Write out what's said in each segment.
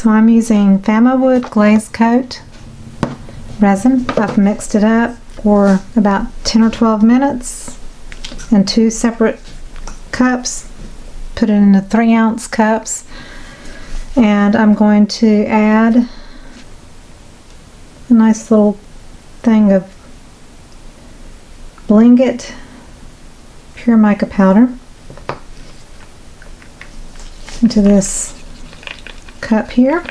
So I'm using Famowood Glaze Coat resin. I've mixed it up for about 10 or 12 minutes in 2 separate cups. Put it into 3-ounce cups, and I'm going to add a nice little thing of Bling It pure mica powder into this cup here.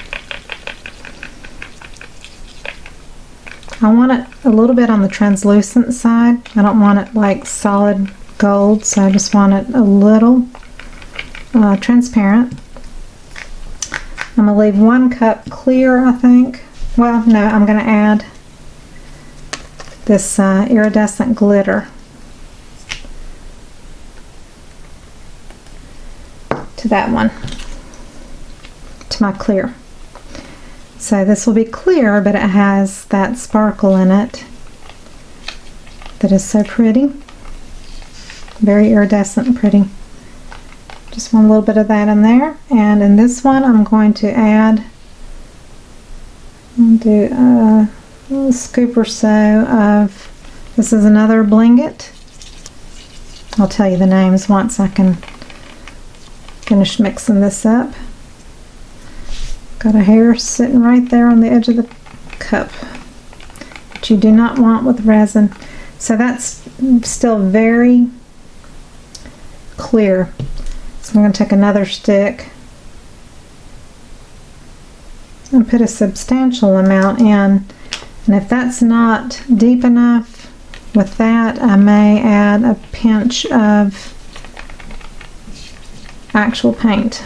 I want it a little bit on the translucent side. I don't want it like solid gold, so I just want it a little transparent. I'm going to leave 1 cup clear, I think. Well, no, I'm going to add this iridescent glitter to that one, to my clear. So this will be clear, but it has that sparkle in it that is so pretty. Very iridescent and pretty. Just want a little bit of that in there. And in this one I'm going to add, do a little scoop or so of, this is another Bling It. I'll tell you the names once I can finish mixing this up. Got a hair sitting right there on the edge of the cup, which you do not want with resin. So that's still very clear. So I'm going to take another stick and put a substantial amount in, and if that's not deep enough with that, I may add a pinch of actual paint.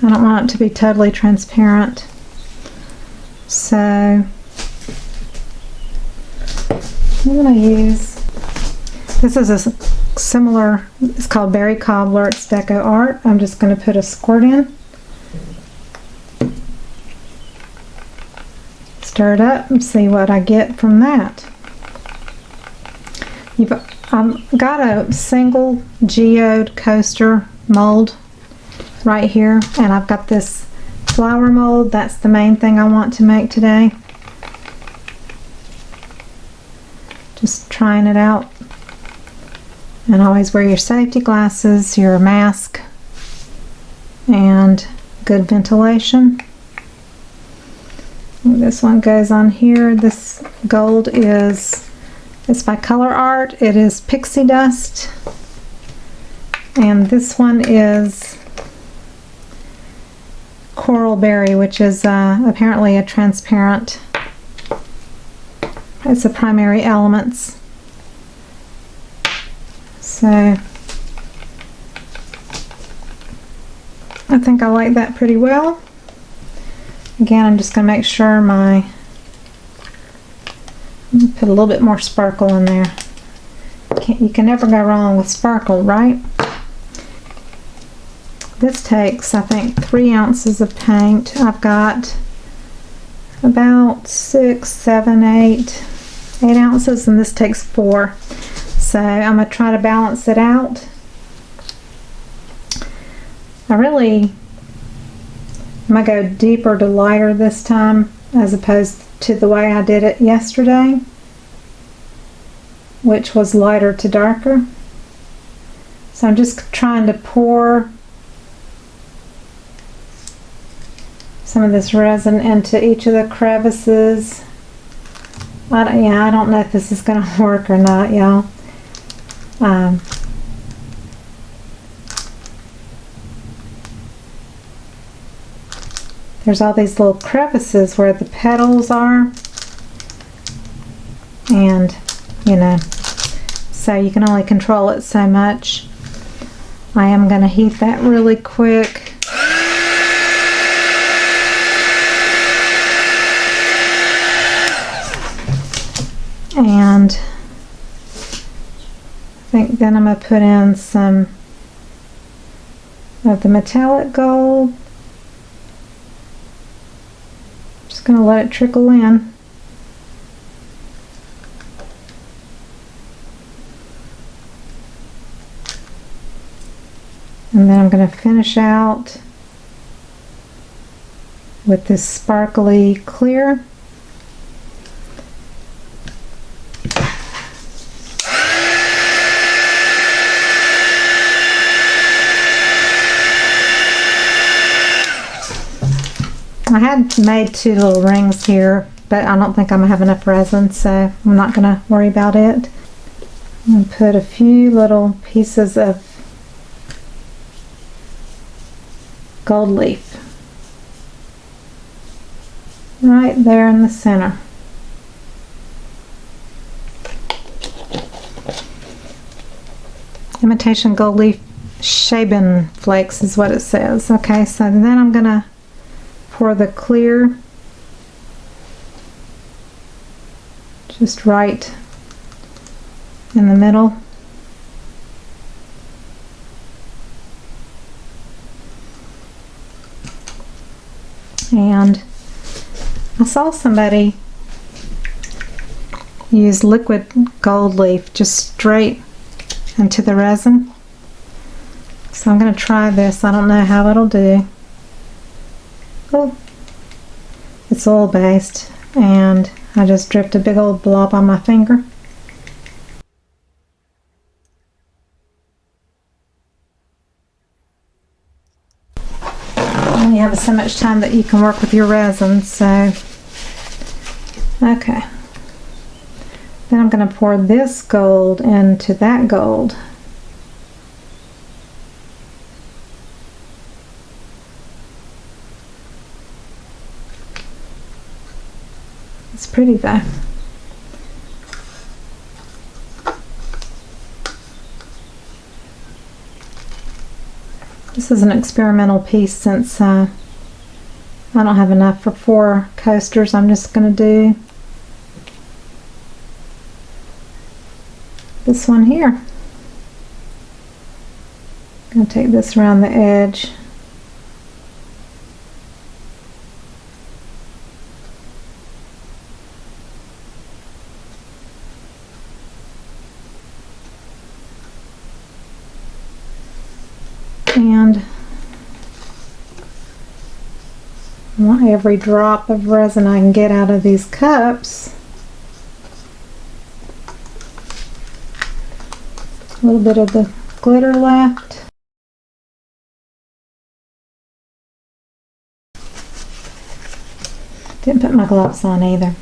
I don't want it to be totally transparent, so I'm going to use, this is a similar, it's called Berry Cobbler, it's Deco Art. I'm just going to put a squirt in, stir it up and see what I get from that. I've got a single geode coaster mold right here, and I've got this flower mold. That's the main thing I want to make today. Just trying it out. And always wear your safety glasses, your mask, and good ventilation. This one goes on here. This gold is, it's by Colourarte. It is Pixie Dust. And this one is Coral Berry, which is apparently a transparent, it's a Primary Elements. So I think I like that pretty well. Again, I'm just going to make sure put a little bit more sparkle in there. You can never go wrong with sparkle, right? This takes, I think, 3 ounces of paint. I've got about 6, 7, 8 ounces, and this takes 4. So I'm going to try to balance it out. I'm going to go deeper to lighter this time, as opposed to the way I did it yesterday, which was lighter to darker. So I'm just trying to pour some of this resin into each of the crevices. I don't know if this is going to work or not, y'all. There's all these little crevices where the petals are, and you know, so you can only control it so much. I am going to heat that really quick. And I think then I'm going to put in some of the metallic gold. Just going to let it trickle in. And then I'm going to finish out with this sparkly clear. I had made 2 little rings here, but I don't think I'm gonna have enough resin, so I'm not gonna worry about it. I'm gonna put a few little pieces of gold leaf right there in the center. Imitation gold leaf Shaben flakes is what it says. Okay, so then I'm gonna pour the clear just right in the middle. And I saw somebody use liquid gold leaf just straight into the resin. So I'm going to try this. I don't know how it'll do. Oh, it's oil based, and I just dripped a big old blob on my finger. You have so much time that you can work with your resin, so okay. Then I'm going to pour this gold into that gold. It's pretty though. This is an experimental piece since I don't have enough for 4 coasters. I'm just going to do this one here. I'm going to take this around the edge. And I want every drop of resin I can get out of these cups. A little bit of the glitter left. Didn't put my gloves on either,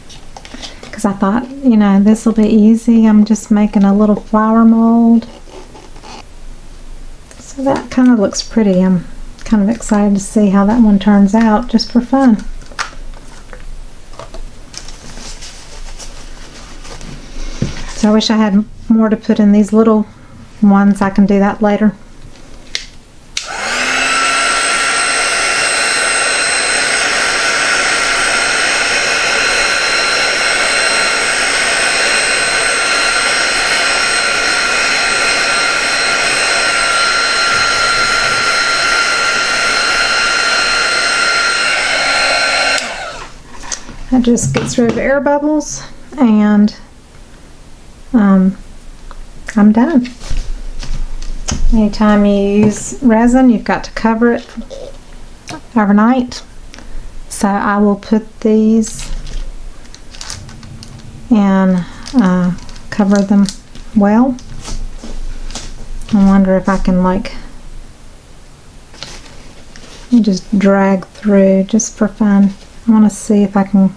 because I thought, you know, this will be easy. I'm just making a little flower mold. So that kind of looks pretty. I'm kind of excited to see how that one turns out, just for fun. So I wish I had more to put in these little ones. I can do that later. That just gets rid of air bubbles, and I'm done. Anytime you use resin, you've got to cover it overnight. So I will put these and cover them well. I wonder if I can, like, just drag through just for fun. I want to see if I can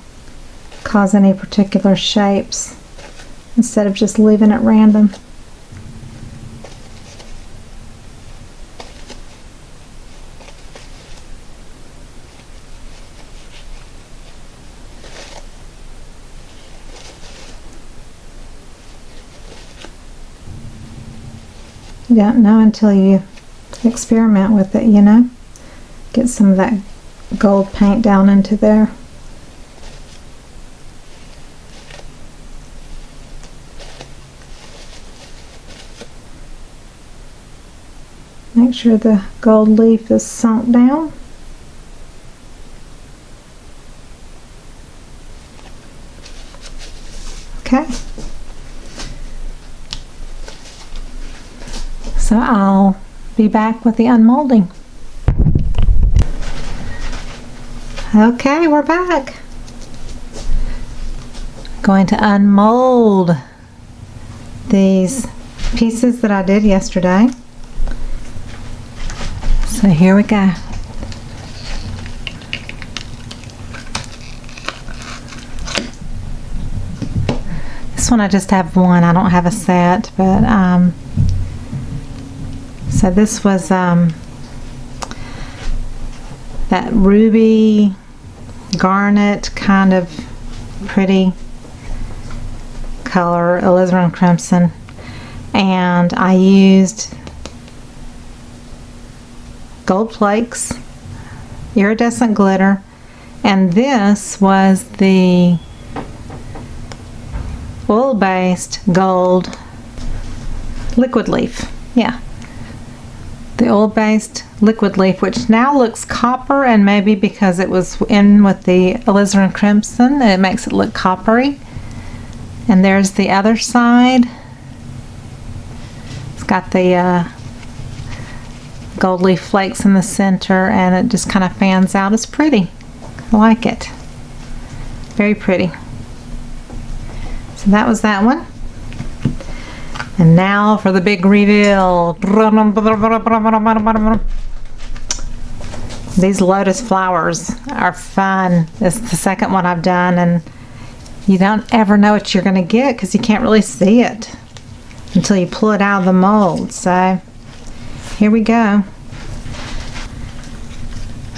cause any particular shapes instead of just leaving it random. You don't know until you experiment with it, you know? Get some of that gold paint down into there. Make sure the gold leaf is sunk down. Okay. So I'll be back with the unmolding. Okay, we're back. Going to unmold these pieces that I did yesterday. So here we go. This one I just have one. I don't have a set, but so this was that ruby garnet kind of pretty color, alizarin crimson, and I used gold flakes, iridescent glitter, and this was the oil-based gold liquid leaf. Yeah, the oil-based liquid leaf, which now looks copper, and maybe because it was in with the alizarin crimson, it makes it look coppery. And there's the other side. It's got the gold leaf flakes in the center, and it just kind of fans out. It's pretty. I like it. Very pretty. So that was that one. And now for the big reveal. These lotus flowers are fun. This is the second one I've done, and you don't ever know what you're going to get because you can't really see it until you pull it out of the mold. So here we go.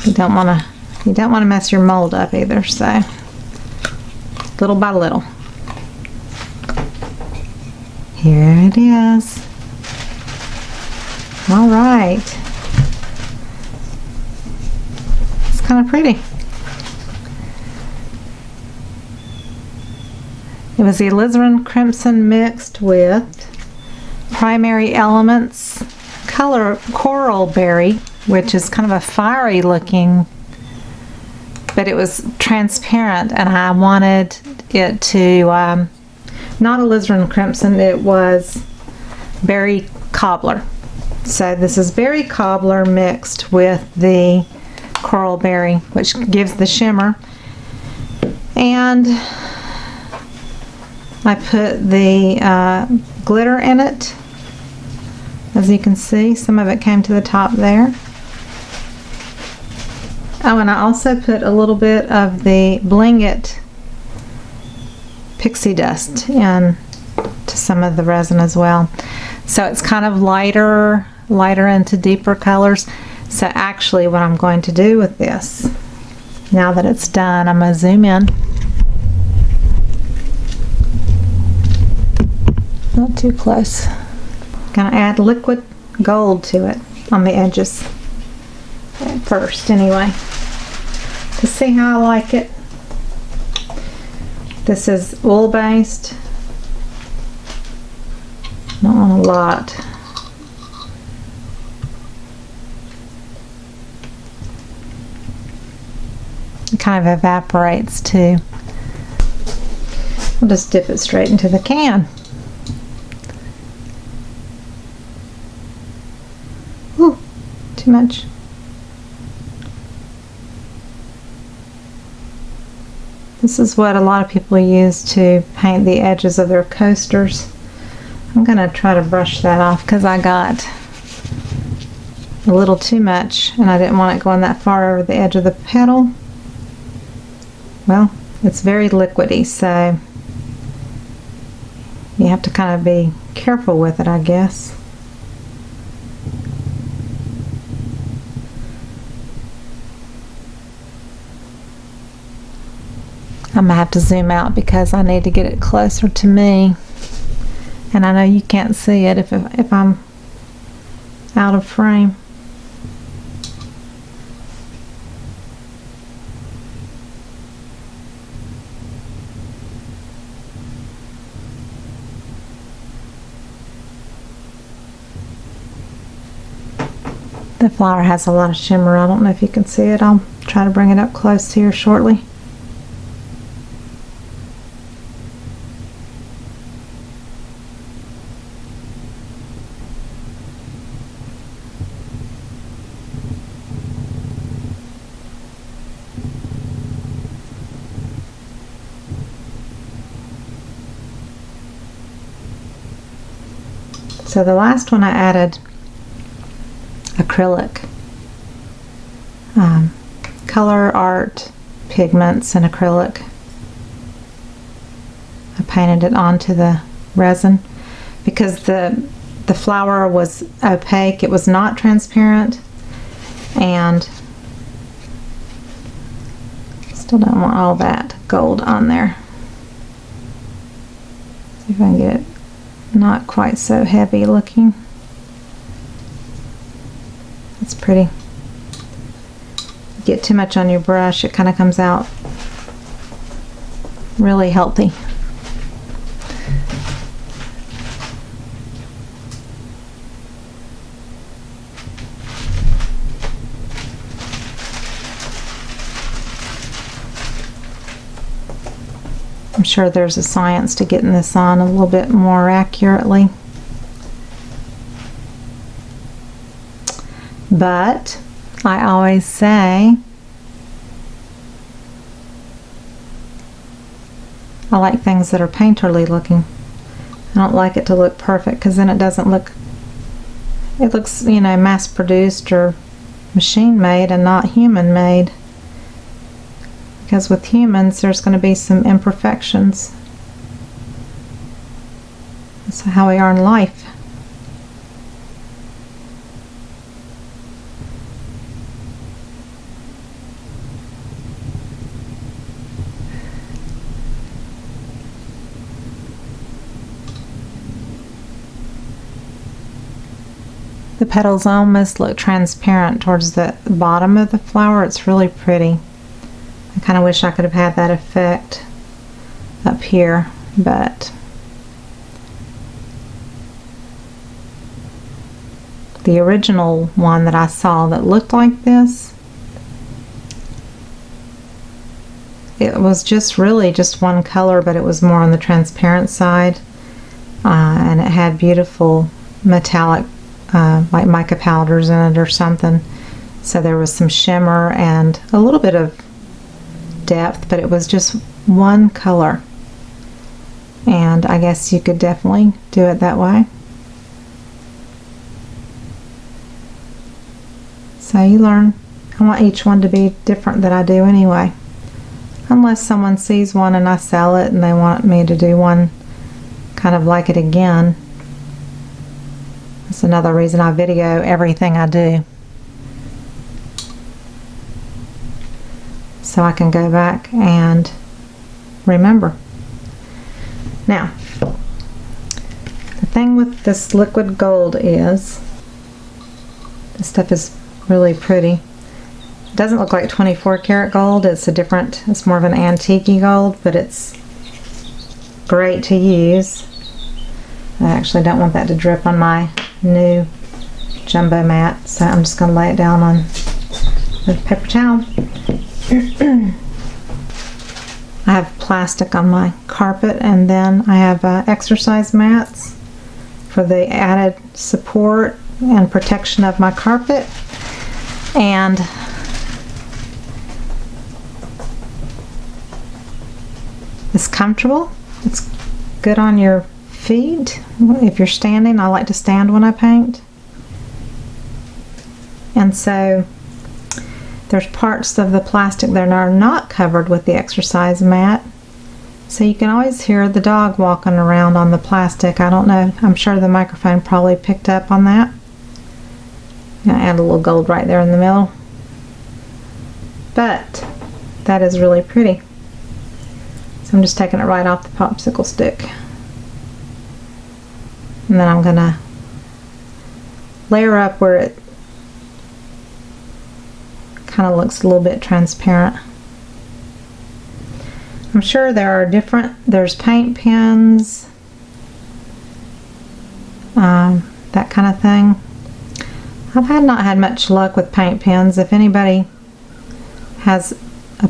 You don't want to mess your mold up either. So little by little. Here it is. All right. It's kind of pretty. It was the alizarin crimson mixed with primary elements, color coral berry, which is kind of a fiery looking, but it was transparent, and I wanted it to not alizarin crimson, it was berry cobbler. So this is berry cobbler mixed with the coral berry, which gives the shimmer. And I put the glitter in it. As you can see, some of it came to the top there. Oh, and I also put a little bit of the Bling It pixie dust in to some of the resin as well. So it's kind of lighter into deeper colors. So actually what I'm going to do with this, now that it's done, I'm going to zoom in. Not too close. Gonna add liquid gold to it on the edges at first anyway, to see how I like it. This is oil based. Not on a lot. It kind of evaporates too. I'll just dip it straight into the can. Ooh, too much. This is what a lot of people use to paint the edges of their coasters. I'm going to try to brush that off because I got a little too much and I didn't want it going that far over the edge of the petal. Well, it's very liquidy, so you have to kind of be careful with it, I guess. I'm gonna have to zoom out because I need to get it closer to me, and I know you can't see it if I'm out of frame. The flower has a lot of shimmer. I don't know if you can see it. I'll try to bring it up close here shortly. So the last one I added acrylic, Colourarte pigments and acrylic. I painted it onto the resin because the flower was opaque. It was not transparent, and still don't want all that gold on there. See if I can get it not quite so heavy looking. That's pretty. Get too much on your brush, it kind of comes out really healthy. I'm sure there's a science to getting this on a little bit more accurately. But I always say I like things that are painterly looking. I don't like it to look perfect because then it doesn't look, it looks, you know, mass produced or machine made and not human made. Because with humans there's going to be some imperfections. That's how we are in life. The petals almost look transparent towards the bottom of the flower. It's really pretty. I kind of wish I could have had that effect up here, but the original one that I saw that looked like this, it was just really just one color, but it was more on the transparent side, and it had beautiful metallic like mica powders in it or something, so there was some shimmer and a little bit of depth, but it was just one color, and I guess you could definitely do it that way. So you learn. I want each one to be different than I do anyway, unless someone sees one and I sell it and they want me to do one kind of like it again. That's another reason I video everything I do, so I can go back and remember. Now, the thing with this liquid gold is this stuff is really pretty. It doesn't look like 24 karat gold. It's a different, it's more of an antique gold, but it's great to use. I actually don't want that to drip on my new jumbo mat, so I'm just going to lay it down on the paper towel. I have plastic on my carpet, and then I have exercise mats for the added support and protection of my carpet. And it's comfortable. It's good on your feet. If you're standing, I like to stand when I paint. And so there's parts of the plastic that are not covered with the exercise mat, so you can always hear the dog walking around on the plastic. I don't know, I'm sure the microphone probably picked up on that. I'm going to add a little gold right there in the middle, but that is really pretty. So I'm just taking it right off the popsicle stick, and then I'm going to layer up where it kind of looks a little bit transparent. I'm sure there are there's paint pens, that kind of thing. I've not had much luck with paint pens. If anybody has a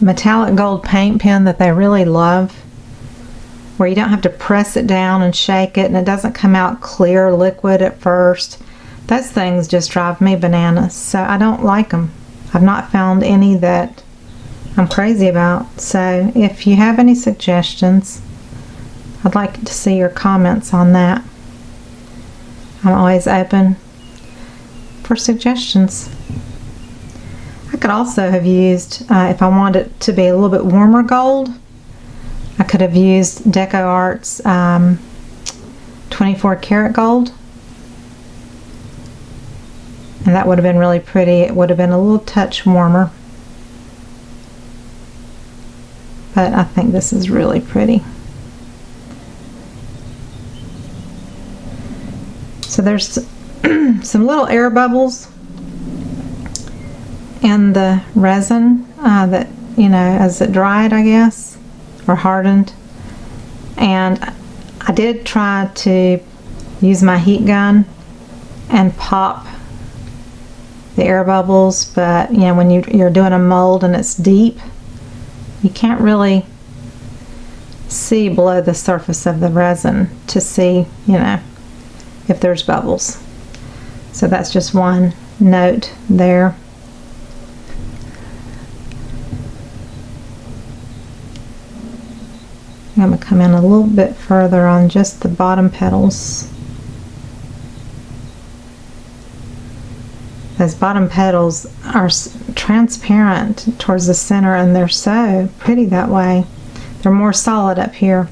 metallic gold paint pen that they really love, where you don't have to press it down and shake it and it doesn't come out clear liquid at first, those things just drive me bananas. So I don't like them. I've not found any that I'm crazy about. So if you have any suggestions, I'd like to see your comments on that. I'm always open for suggestions. I could also have used, if I wanted it to be a little bit warmer gold, I could have used GEODE's 24 karat gold. And that would have been really pretty. It would have been a little touch warmer. But I think this is really pretty. So there's some little air bubbles in the resin that, you know, as it dried, I guess, or hardened. And I did try to use my heat gun and pop the air bubbles, but you know, when you're doing a mold and it's deep, you can't really see below the surface of the resin to see, you know, if there's bubbles. So that's just one note there. I'm going to come in a little bit further on just the bottom petals. Those bottom petals are transparent towards the center, and they're so pretty that way. They're more solid up here.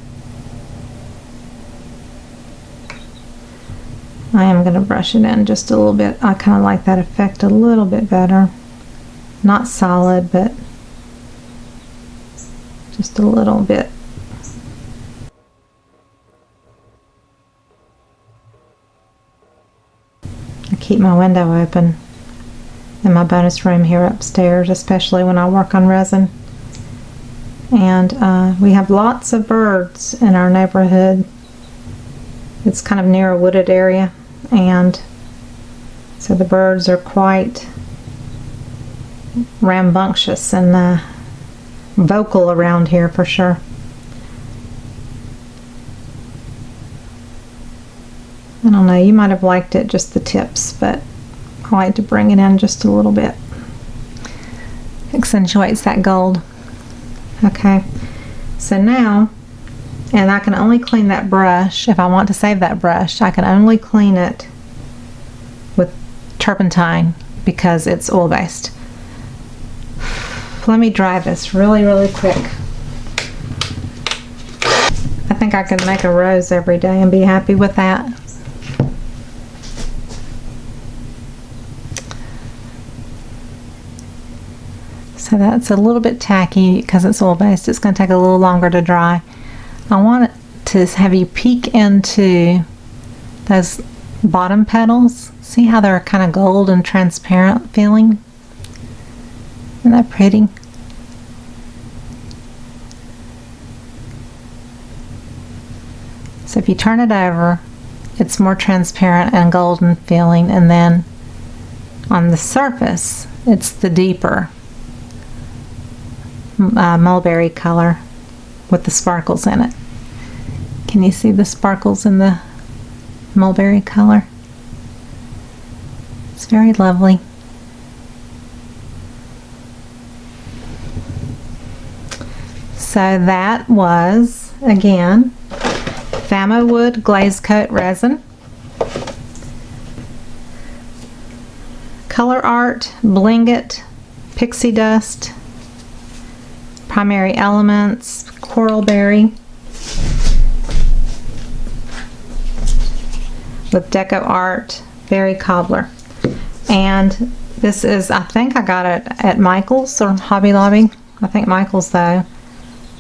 I am going to brush it in just a little bit. I kind of like that effect a little bit better. Not solid, but just a little bit. I keep my window open in my bonus room here upstairs, especially when I work on resin. And we have lots of birds in our neighborhood. It's kind of near a wooded area, and so the birds are quite rambunctious and vocal around here for sure. I don't know, you might have liked it, just the tips, but I like to bring it in just a little bit. Accentuates that gold. Okay, so now, and I can only clean that brush, if I want to save that brush, I can only clean it with turpentine because it's oil-based. Let me dry this really, really quick. I think I could make a rose every day and be happy with that. So that's a little bit tacky because it's oil-based. It's going to take a little longer to dry. I want to have you peek into those bottom petals. See how they're kind of gold and transparent feeling? Isn't that pretty? So if you turn it over, it's more transparent and golden feeling, and then on the surface, it's the deeper mulberry color with the sparkles in it. Can you see the sparkles in the mulberry color? It's very lovely. So that was, again, Famowood Glaze Coat Resin, Colourarte, Bling It, Pixie Dust, Primary Elements, Coral Berry, with GEODE Berry Cobbler. And this is, I think I got it at Michael's or Hobby Lobby. I think Michael's though.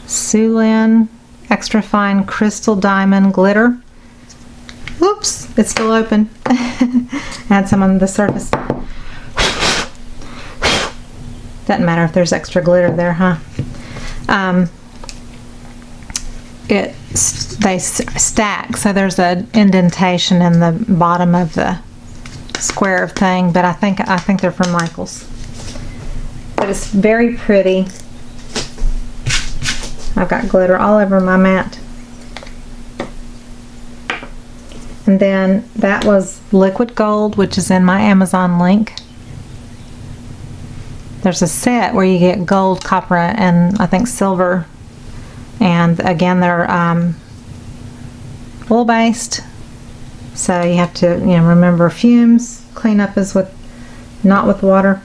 Sulin Extra Fine Crystal Diamond Glitter. Whoops, it's still open. Add some on the surface. Doesn't matter if there's extra glitter there, huh? They stack, so there's an indentation in the bottom of the square of thing, but I think they're from Michael's. But it's very pretty. I've got glitter all over my mat. And then that was liquid gold, which is in my Amazon link. There's a set where you get gold, copper, and I think silver. And again, they're oil-based, So you have to, remember fumes. Cleanup is not with water.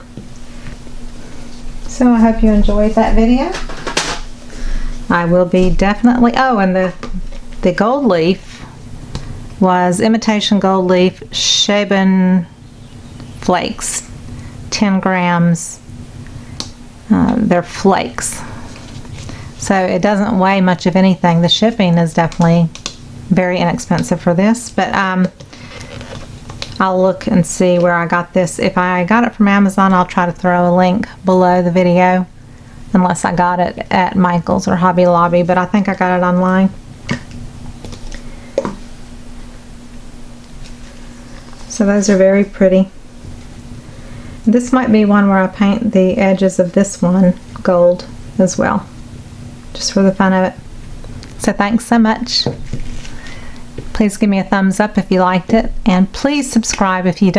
So I hope you enjoyed that video. I will be definitely, and the gold leaf was imitation gold leaf Shaben flakes, 10 grams. They're flakes, so it doesn't weigh much of anything. The shipping is definitely very inexpensive for this, but I'll look and see where I got this. If I got it from Amazon, I'll try to throw a link below the video, unless I got it at Michael's or Hobby Lobby, but I think I got it online. So those are very pretty. This might be one where I paint the edges of this one gold as well, just for the fun of it. So thanks so much. Please give me a thumbs up if you liked it, and please subscribe if you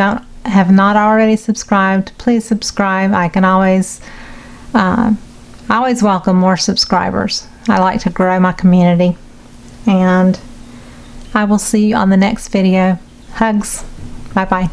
have not already subscribed. Please subscribe. I can always welcome more subscribers. I like to grow my community, and I will see you on the next video. Hugs. Bye bye.